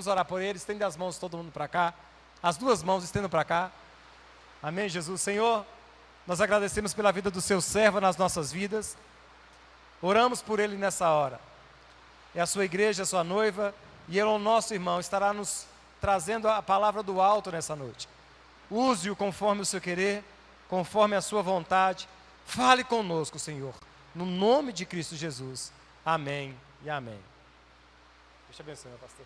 Vamos orar por ele. Estende as mãos todo mundo para cá. As duas mãos estendam para cá. Amém, Jesus. Senhor, nós agradecemos pela vida do seu servo nas nossas vidas. Oramos por ele nessa hora. É a sua igreja, a sua noiva, e ele é o nosso irmão, estará nos trazendo a palavra do alto nessa noite. Use-o conforme o seu querer, conforme a sua vontade. Fale conosco, Senhor, no nome de Cristo Jesus. Amém e amém. Deixa eu abençoar, meu pastor.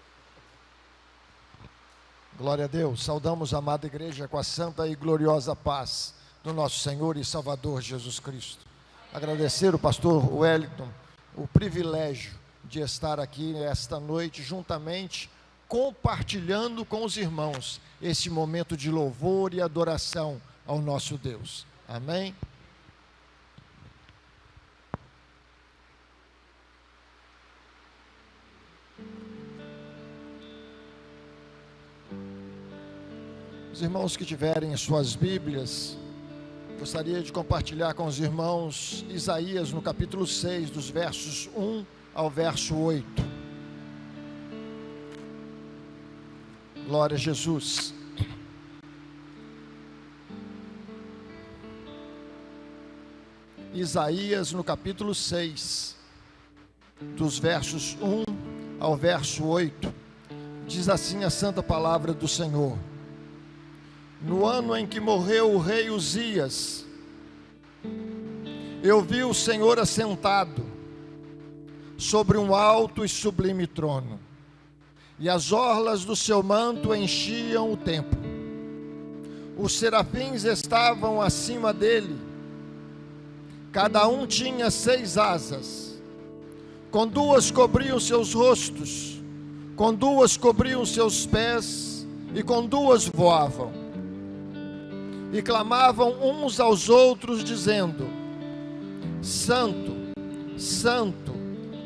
Glória a Deus. Saudamos a amada igreja com a santa e gloriosa paz do nosso Senhor e Salvador Jesus Cristo. Agradecer o pastor Wellington o privilégio de estar aqui esta noite juntamente, compartilhando com os irmãos esse momento de louvor e adoração ao nosso Deus. Amém? Os irmãos que tiverem suas Bíblias, gostaria de compartilhar com os irmãos Isaías no capítulo 6, dos versos 1 ao verso 8. Glória a Jesus. Isaías no capítulo 6, dos versos 1 ao verso 8, diz assim a santa palavra do Senhor: no ano em que morreu o rei Uzias, eu vi o Senhor assentado sobre um alto e sublime trono, e as orlas do seu manto enchiam o templo. Os serafins estavam acima dele, cada um tinha 6 asas, com 2 cobriam seus rostos, com 2 cobriam seus pés, e com 2 voavam. E clamavam uns aos outros, dizendo: Santo, Santo,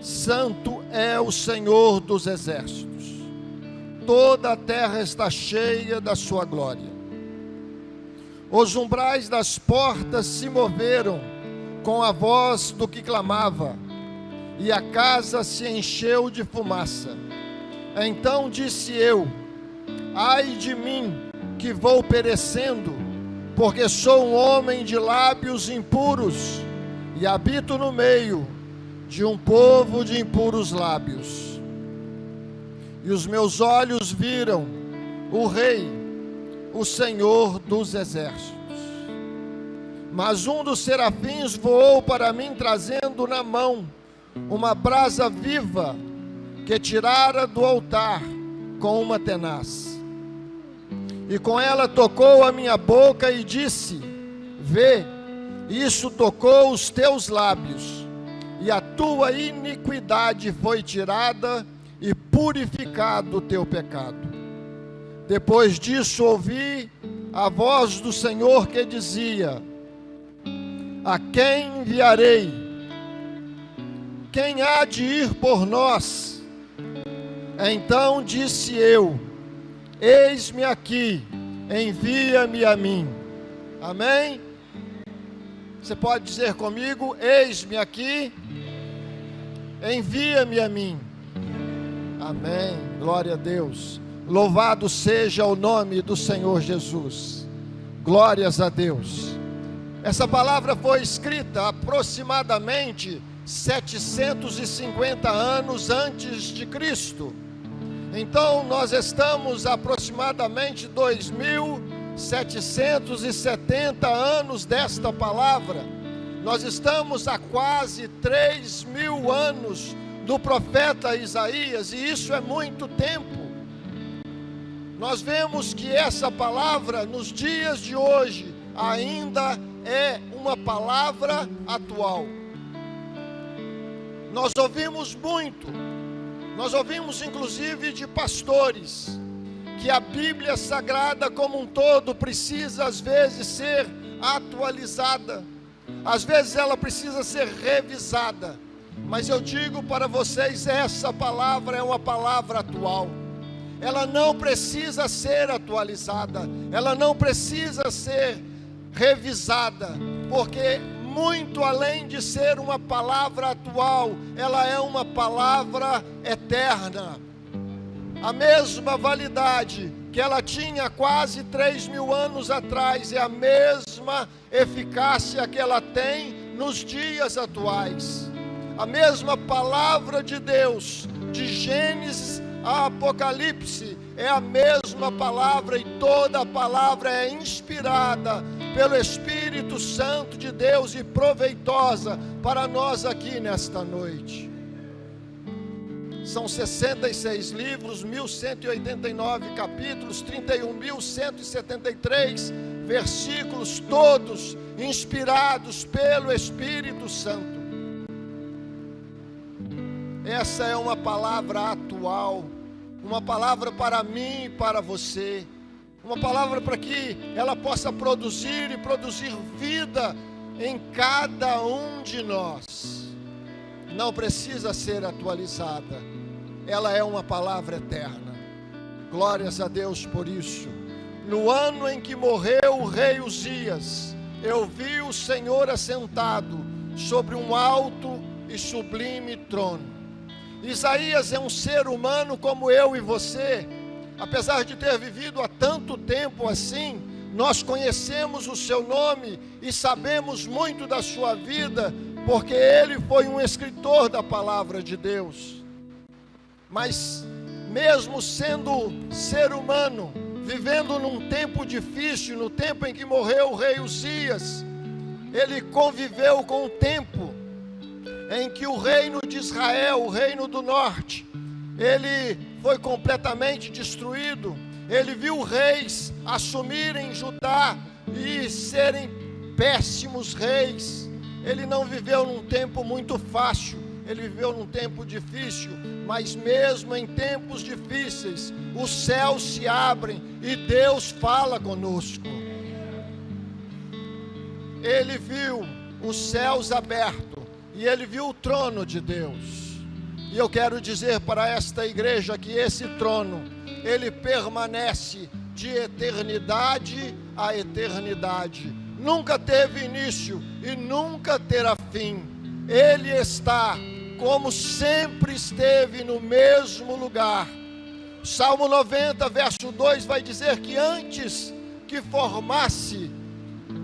Santo é o Senhor dos exércitos. Toda a terra está cheia da sua glória. Os umbrais das portas se moveram com a voz do que clamava, e a casa se encheu de fumaça. Então disse eu: ai de mim, que vou perecendo, porque sou um homem de lábios impuros, e habito no meio de um povo de impuros lábios. E os meus olhos viram o Rei, o Senhor dos exércitos. Mas um dos serafins voou para mim, trazendo na mão uma brasa viva, que tirara do altar com uma tenaz. E com ela tocou a minha boca e disse: vê, isso tocou os teus lábios, e a tua iniquidade foi tirada, e purificado o teu pecado. Depois disso ouvi a voz do Senhor que dizia: a quem enviarei? Quem há de ir por nós? Então disse eu: eis-me aqui, envia-me a mim. Amém? Você pode dizer comigo: eis-me aqui, envia-me a mim. Amém, glória a Deus. Louvado seja o nome do Senhor Jesus. Glórias a Deus. Essa palavra foi escrita aproximadamente 750 anos antes de Cristo. Então nós estamos aproximadamente 2770 anos desta palavra. Nós estamos há quase 3.000 anos do profeta Isaías, e isso é muito tempo. Nós vemos que essa palavra nos dias de hoje ainda é uma palavra atual. Nós ouvimos muito. Nós ouvimos inclusive de pastores que a Bíblia Sagrada como um todo precisa às vezes ser atualizada, às vezes ela precisa ser revisada, mas eu digo para vocês, essa palavra é uma palavra atual. Ela não precisa ser atualizada, ela não precisa ser revisada, porque muito além de ser uma palavra atual, ela é uma palavra eterna. a mesma validade que ela tinha quase 3.000 anos atrás, é a mesma eficácia que ela tem nos dias atuais. A mesma palavra de Deus, de Gênesis a Apocalipse, é a mesma palavra, e toda a palavra é inspirada pelo Espírito Santo de Deus e proveitosa para nós aqui nesta noite. São 66 livros, 1.189 capítulos, 31.173 versículos, todos inspirados pelo Espírito Santo. Essa é uma palavra atual, uma palavra para mim e para você, uma palavra para que ela possa produzir e produzir vida em cada um de nós. Não precisa ser atualizada, ela é uma palavra eterna. Glórias a Deus por isso. No ano em que morreu o rei Uzias, eu vi o Senhor assentado sobre um alto e sublime trono. Isaías é um ser humano como eu e você. Apesar de ter vivido há tanto tempo assim, nós conhecemos o seu nome e sabemos muito da sua vida, porque ele foi um escritor da palavra de Deus. Mas mesmo sendo ser humano, vivendo num tempo difícil, no tempo em que morreu o rei Uzias, ele conviveu com o tempo em que o reino de Israel, o reino do norte, ele foi completamente destruído. Ele viu reis assumirem Judá e serem péssimos reis. Ele não viveu num tempo muito fácil, ele viveu num tempo difícil, mas mesmo em tempos difíceis, os céus se abrem e Deus fala conosco. Ele viu os céus abertos e ele viu o trono de Deus. E eu quero dizer para esta igreja que esse trono, ele permanece de eternidade a eternidade. Nunca teve início e nunca terá fim. Ele está como sempre esteve, no mesmo lugar. Salmo 90, verso 2 vai dizer que antes que formasse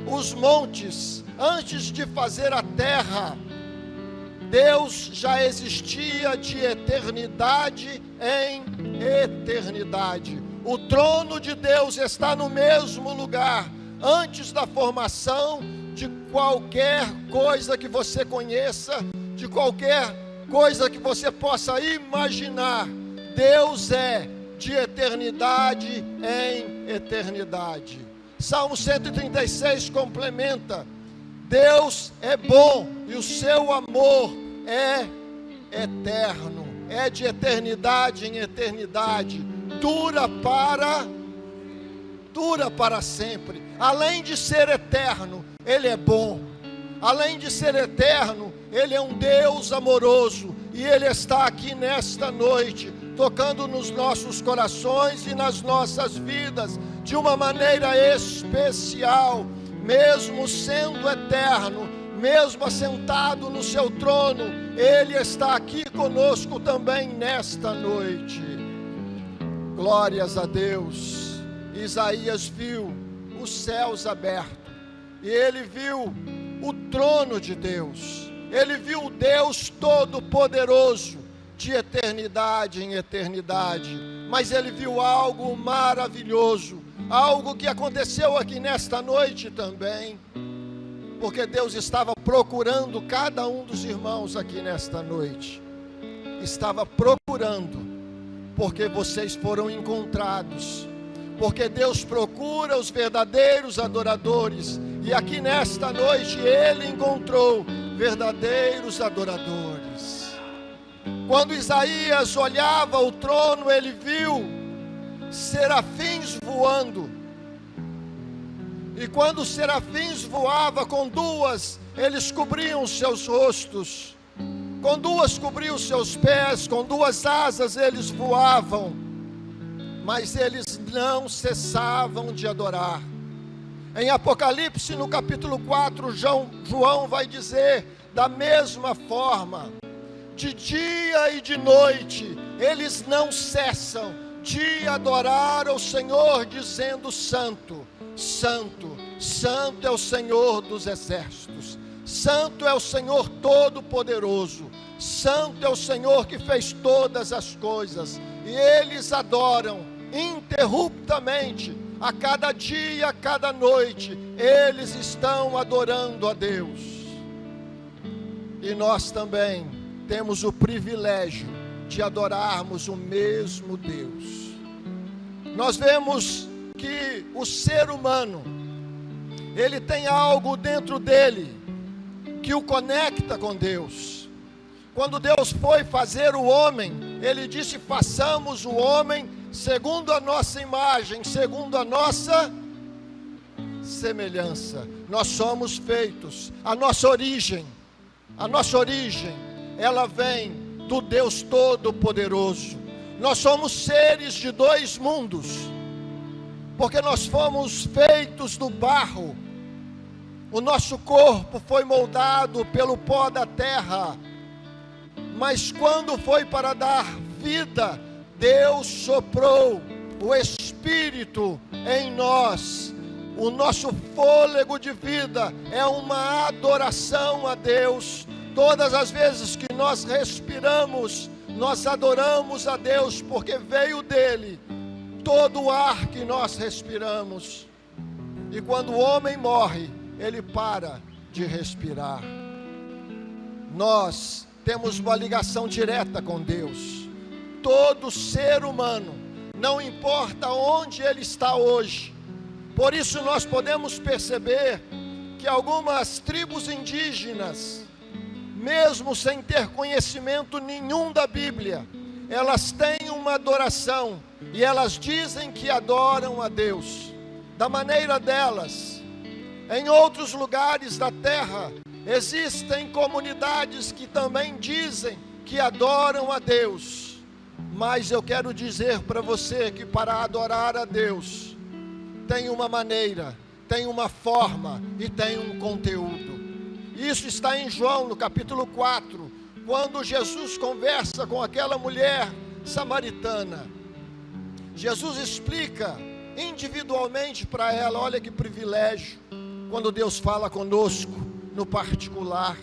os montes, antes de fazer a terra, Deus já existia de eternidade em eternidade. O trono de Deus está no mesmo lugar, antes da formação de qualquer coisa que você conheça, de qualquer coisa que você possa imaginar. Deus é de eternidade em eternidade. Salmo 136 complementa: Deus é bom e o seu amor é eterno, é de eternidade em eternidade, dura para sempre. Além de ser eterno, Ele é bom. Além de ser eterno, Ele é um Deus amoroso, e Ele está aqui nesta noite, tocando nos nossos corações e nas nossas vidas, de uma maneira especial. Mesmo sendo eterno, mesmo assentado no seu trono, Ele está aqui conosco também nesta noite. Glórias a Deus. Isaías viu os céus abertos, e ele viu o trono de Deus. Ele viu o Deus Todo-Poderoso, de eternidade em eternidade. Mas ele viu algo maravilhoso, algo que aconteceu aqui nesta noite também, porque Deus estava procurando cada um dos irmãos aqui nesta noite. Estava procurando, porque vocês foram encontrados. Porque Deus procura os verdadeiros adoradores, e aqui nesta noite Ele encontrou verdadeiros adoradores. Quando Isaías olhava o trono, ele viu serafins voando. E quando os serafins voavam com duas, eles cobriam seus rostos. Com duas cobriam seus pés, com duas asas eles voavam. Mas eles não cessavam de adorar. Em Apocalipse, no capítulo 4, João vai dizer da mesma forma: de dia e de noite, eles não cessam dia adorar ao Senhor, dizendo: Santo, Santo, Santo é o Senhor dos exércitos, Santo é o Senhor Todo-Poderoso, Santo é o Senhor que fez todas as coisas. E eles adoram interruptamente, a cada dia, a cada noite, eles estão adorando a Deus. E nós também temos o privilégio de adorarmos o mesmo Deus. Nós vemos que o ser humano, ele tem algo dentro dele que o conecta com Deus. Quando Deus foi fazer o homem, Ele disse: façamos o homem segundo a nossa imagem, segundo a nossa semelhança. Nós somos feitos, a nossa origem, ela vem do Deus Todo-Poderoso. Nós somos seres de dois mundos, porque nós fomos feitos do barro. O nosso corpo foi moldado pelo pó da terra, mas quando foi para dar vida, Deus soprou o Espírito em nós. O nosso fôlego de vida é uma adoração a Deus. Todas as vezes que nós respiramos, nós adoramos a Deus, porque veio dele todo o ar que nós respiramos. E quando o homem morre, ele para de respirar. Nós temos uma ligação direta com Deus. Todo ser humano, não importa onde ele está hoje. Por isso nós podemos perceber que algumas tribos indígenas, mesmo sem ter conhecimento nenhum da Bíblia, elas têm uma adoração e elas dizem que adoram a Deus da maneira delas. Em outros lugares da terra existem comunidades que também dizem que adoram a Deus. Mas eu quero dizer para você que para adorar a Deus tem uma maneira, tem uma forma e tem um conteúdo. Isso está em João, no capítulo 4, quando Jesus conversa com aquela mulher samaritana. Jesus explica individualmente para ela. Olha que privilégio, quando Deus fala conosco no particular.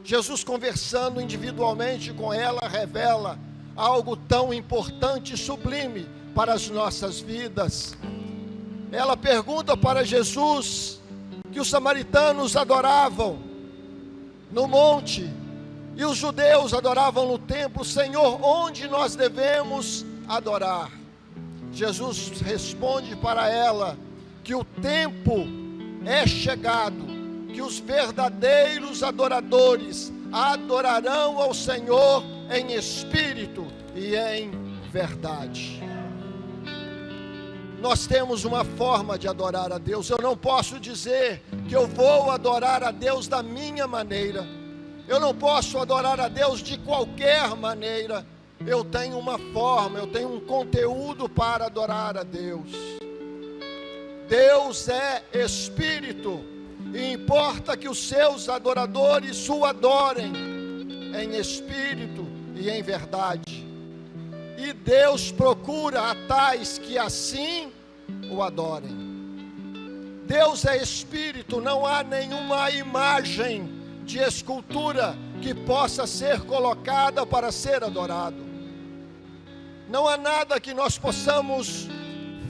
Jesus conversando individualmente com ela revela algo tão importante e sublime para as nossas vidas. Ela pergunta para Jesus que os samaritanos adoravam no monte e os judeus adoravam no templo. Senhor, onde nós devemos adorar? Jesus responde para ela que o tempo é chegado, que os verdadeiros adoradores adorarão ao Senhor em espírito e em verdade. Nós temos uma forma de adorar a Deus. Eu não posso dizer que eu vou adorar a Deus da minha maneira. Eu não posso adorar a Deus de qualquer maneira. Eu tenho uma forma, eu tenho um conteúdo para adorar a Deus. Deus é espírito, e importa que os seus adoradores o adorem em espírito e em verdade. E Deus procura a tais que assim o adorem. Deus é espírito, não há nenhuma imagem de escultura que possa ser colocada para ser adorado. Não há nada que nós possamos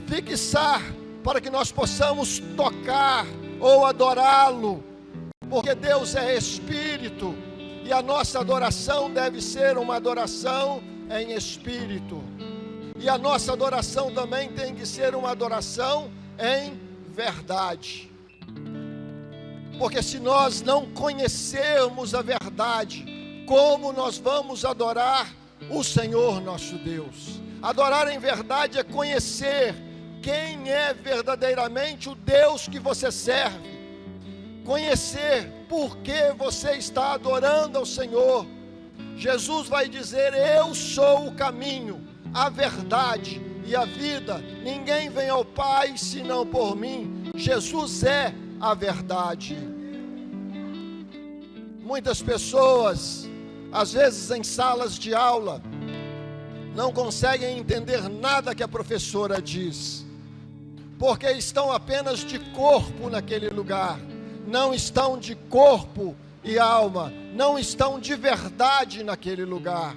fixar para que nós possamos tocar ou adorá-lo, porque Deus é espírito e a nossa adoração deve ser uma adoração em espírito, e a nossa adoração também tem que ser uma adoração em verdade, porque se nós não conhecermos a verdade, como nós vamos adorar o Senhor nosso Deus? Adorar em verdade é conhecer quem é verdadeiramente o Deus que você serve, conhecer por que você está adorando ao Senhor. Jesus vai dizer: eu sou o caminho, a verdade e a vida. Ninguém vem ao Pai senão por mim. Jesus é a verdade. Muitas pessoas, às vezes em salas de aula, não conseguem entender nada que a professora diz, porque estão apenas de corpo naquele lugar, não estão de corpo e alma, não estão de verdade naquele lugar.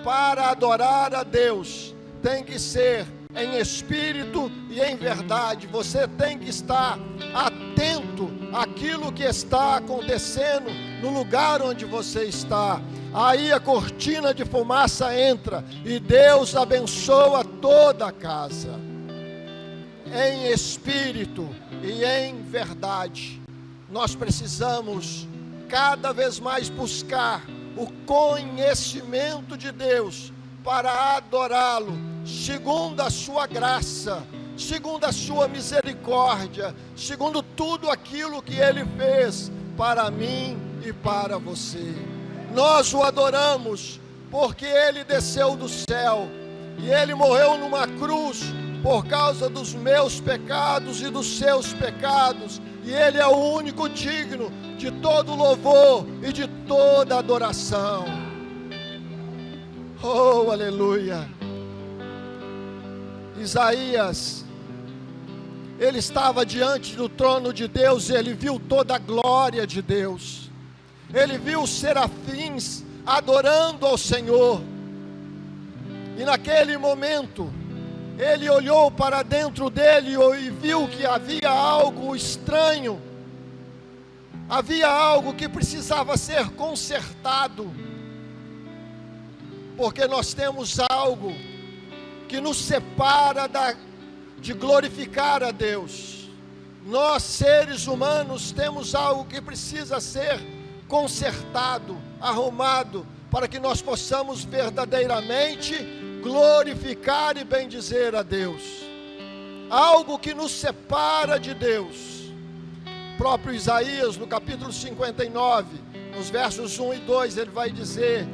Para adorar a Deus, tem que ser em espírito e em verdade. Você tem que estar atento àquilo que está acontecendo no lugar onde você está. Aí a cortina de fumaça entra e Deus abençoa toda a casa, em espírito e em verdade. Nós precisamos cada vez mais buscar o conhecimento de Deus para adorá-lo segundo a sua graça, segundo a sua misericórdia, segundo tudo aquilo que Ele fez para mim e para você. Nós o adoramos porque Ele desceu do céu e Ele morreu numa cruz por causa dos meus pecados e dos seus pecados, e Ele é o único digno de todo louvor e de toda adoração. Oh, aleluia! Isaías, ele estava diante do trono de Deus e ele viu toda a glória de Deus. Ele viu os serafins adorando ao Senhor. E naquele momento, ele olhou para dentro dele e viu que havia algo estranho. Havia algo que precisava ser consertado. Porque nós temos algo que nos separa de glorificar a Deus. Nós, seres humanos, temos algo que precisa ser consertado, arrumado, para que nós possamos verdadeiramente glorificar e bendizer a Deus. Algo que nos separa de Deus. O próprio Isaías, no capítulo 59, nos versos 1 e 2, ele vai dizer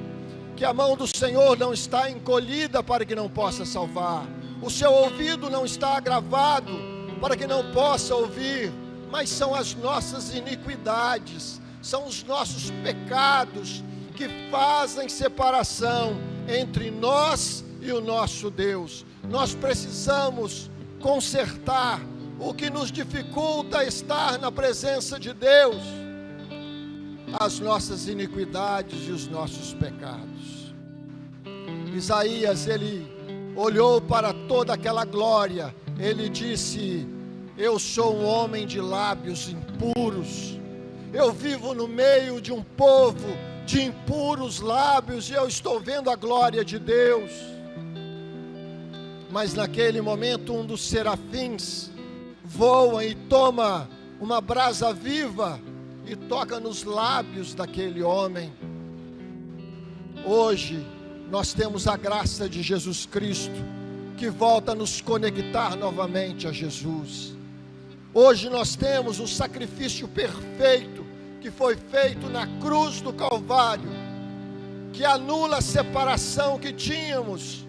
que a mão do Senhor não está encolhida para que não possa salvar, o seu ouvido não está agravado para que não possa ouvir, mas são as nossas iniquidades, são os nossos pecados que fazem separação entre nós e o nosso Deus. Nós precisamos consertar o que nos dificulta estar na presença de Deus, as nossas iniquidades e os nossos pecados. Isaías, ele olhou para toda aquela glória, ele disse: eu sou um homem de lábios impuros, eu vivo no meio de um povo de impuros lábios, e eu estou vendo a glória de Deus. Mas naquele momento, um dos serafins voa e toma uma brasa viva e toca nos lábios daquele homem. Hoje nós temos a graça de Jesus Cristo, que volta a nos conectar novamente a Jesus. Hoje nós temos o sacrifício perfeito que foi feito na cruz do Calvário, que anula a separação que tínhamos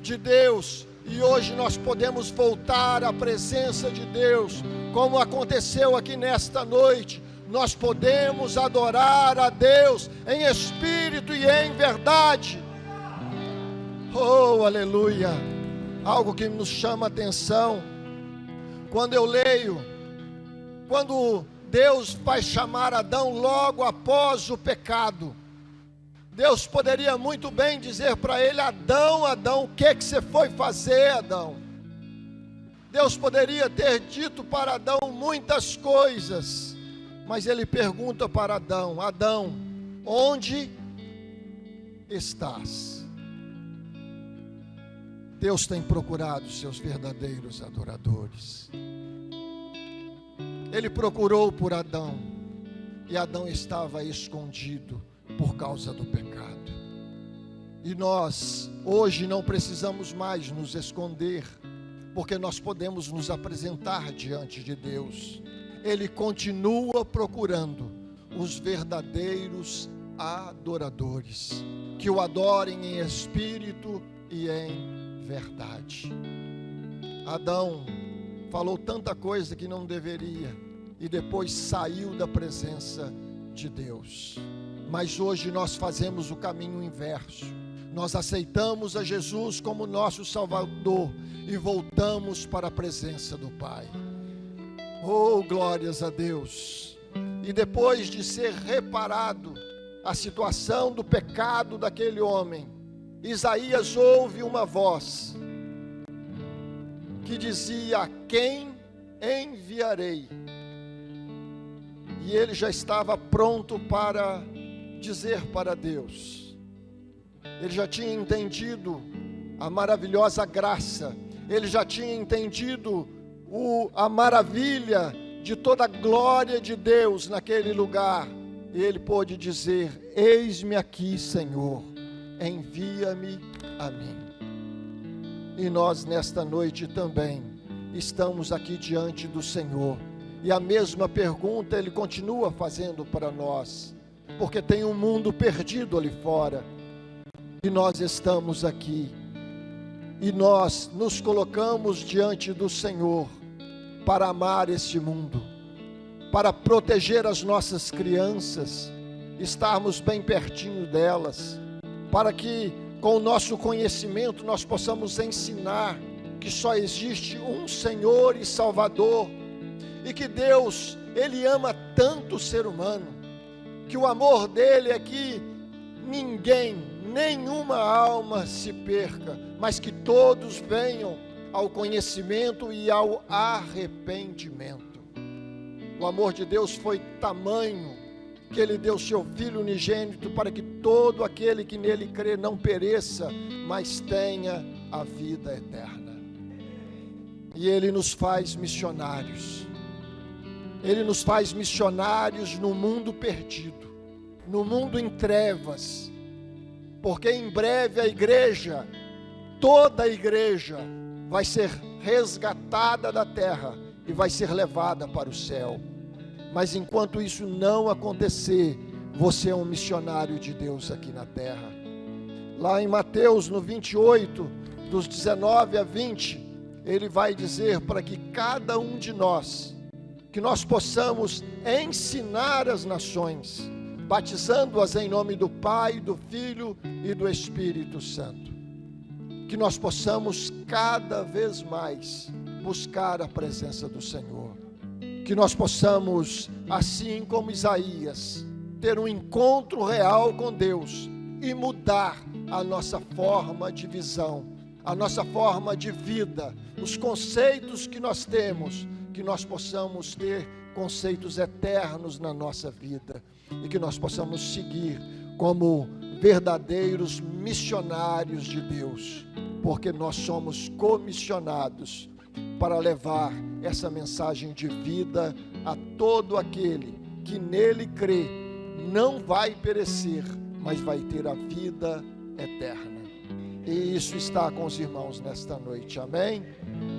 de Deus, e hoje nós podemos voltar à presença de Deus, como aconteceu aqui nesta noite. Nós podemos adorar a Deus em espírito e em verdade. Oh, aleluia! Algo que nos chama a atenção, quando eu leio, quando Deus vai chamar Adão logo após o pecado, Deus poderia muito bem dizer para ele: Adão, Adão, o que você foi fazer, Adão? Deus poderia ter dito para Adão muitas coisas, mas ele pergunta para Adão: Adão, onde estás? Deus tem procurado seus verdadeiros adoradores. Ele procurou por Adão, e Adão estava escondido por causa do pecado. E nós, hoje, não precisamos mais nos esconder, porque nós podemos nos apresentar diante de Deus. Ele continua procurando os verdadeiros adoradores, que o adorem em espírito e em verdade. Adão falou tanta coisa que não deveria, e depois saiu da presença de Deus. Mas hoje nós fazemos o caminho inverso. nós aceitamos a Jesus como nosso Salvador e voltamos para a presença do Pai. Oh, glórias a Deus! E depois de ser reparado a situação do pecado daquele homem, Isaías ouve uma voz que dizia: a quem enviarei? E ele já estava pronto para dizer para Deus. Ele já tinha entendido a maravilhosa graça, ele já tinha entendido a maravilha de toda a glória de Deus naquele lugar. E ele pôde dizer: eis-me aqui, Senhor, envia-me a mim. E nós nesta noite também estamos aqui diante do Senhor, e a mesma pergunta Ele continua fazendo para nós, porque tem um mundo perdido ali fora, e nós estamos aqui, e nós nos colocamos diante do Senhor para amar este mundo, para proteger as nossas crianças, estarmos bem pertinho delas, para que com o nosso conhecimento nós possamos ensinar que só existe um Senhor e Salvador, e que Deus, Ele ama tanto o ser humano, que o amor dele é que ninguém, nenhuma alma se perca, mas que todos venham ao conhecimento e ao arrependimento. O amor de Deus foi tamanho que Ele deu seu Filho unigênito para que todo aquele que nele crê não pereça, mas tenha a vida eterna. E Ele nos faz missionários. Ele nos faz missionários no mundo perdido, no mundo em trevas, porque em breve a igreja, toda a igreja, vai ser resgatada da terra e vai ser levada para o céu. Mas enquanto isso não acontecer, você é um missionário de Deus aqui na terra. Lá em Mateus, no 28, dos 19 a 20, ele vai dizer para que cada um de nós, que nós possamos ensinar as nações, batizando-as em nome do Pai, do Filho e do Espírito Santo. Que nós possamos cada vez mais buscar a presença do Senhor. Que nós possamos, assim como Isaías, ter um encontro real com Deus e mudar a nossa forma de visão, a nossa forma de vida, os conceitos que nós temos, que nós possamos ter conceitos eternos na nossa vida e que nós possamos seguir como verdadeiros missionários de Deus, porque nós somos comissionados para levar essa mensagem de vida a todo aquele que nele crê, não vai perecer, mas vai ter a vida eterna. E isso está com os irmãos nesta noite, amém?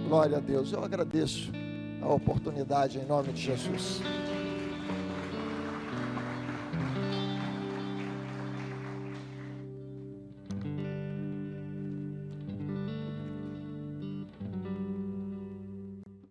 Glória a Deus. Eu agradeço a oportunidade em nome de Jesus.